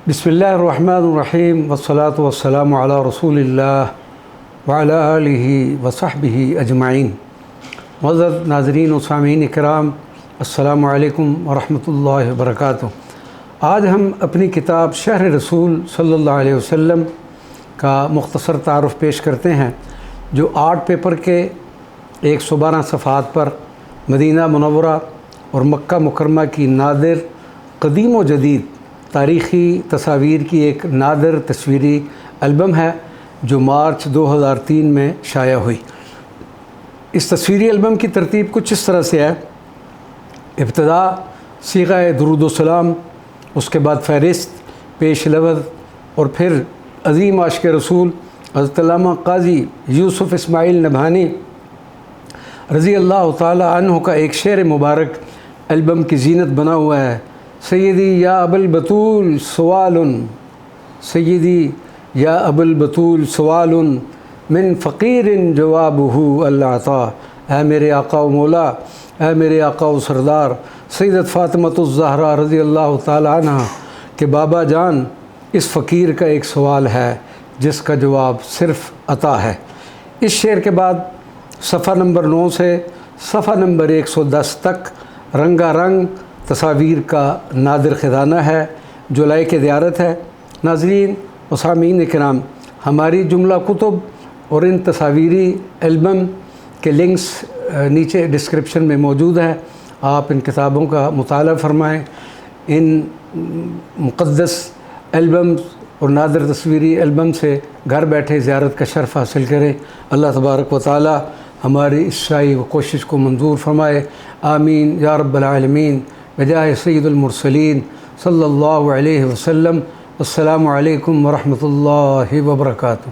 بسم اللہ الرحمن الرحیم والصلاة والسلام علی رسول اللہ وعلی آلہ وصحبہ اجمعین۔ معزز ناظرین و سامعین اکرام، السلام علیکم ورحمۃ اللہ وبرکاتہ۔ آج ہم اپنی کتاب شرح رسول صلی اللہ علیہ وسلم کا مختصر تعارف پیش کرتے ہیں، جو 8 پیپر کے 112 صفحات پر مدینہ منورہ اور مکہ مکرمہ کی نادر، قدیم و جدید تاریخی تصاویر کی ایک نادر تصویری البم ہے، جو مارچ 2003 میں شائع ہوئی۔ اس تصویری البم کی ترتیب کچھ اس طرح سے ہے: ابتدا صیغہ درود و سلام، اس کے بعد فہرست، پیش لفظ، اور پھر عظیم عاشق رسول حضرت علامہ قاضی یوسف اسماعیل نبھانی رضی اللہ تعالی عنہ کا ایک شعر مبارک البم کی زینت بنا ہوا ہے: سیدی یا ابا البطول سوال، سیدی یا ابا البطول سوال، من فقیر جوابہ العطا۔ اے میرے آقا و مولا، اے میرے آقا و سردار سیدت فاطمۃ الزہرا رضی اللہ تعالی عنہ کہ بابا جان، اس فقیر کا ایک سوال ہے جس کا جواب صرف عطا ہے۔ اس شعر کے بعد صفحہ نمبر 9 سے صفحہ نمبر 110 تک رنگا رنگ تصاویر کا نادر خزانہ ہے، جو لائق زیارت ہے۔ ناظرین و سامعین کرام، ہماری جملہ کتب اور ان تصاویری البم کے لنکس نیچے ڈسکرپشن میں موجود ہیں، آپ ان کتابوں کا مطالعہ فرمائیں، ان مقدس البمز اور نادر تصویری البم سے گھر بیٹھے زیارت کا شرف حاصل کریں۔ اللہ تبارک و تعالی ہماری اس سعی و کوشش کو منظور فرمائے، آمین یا رب العالمین، بجاہ سید المرسلین صلی اللہ علیہ وسلم۔ السلام علیکم ورحمۃ اللہ وبرکاتہ۔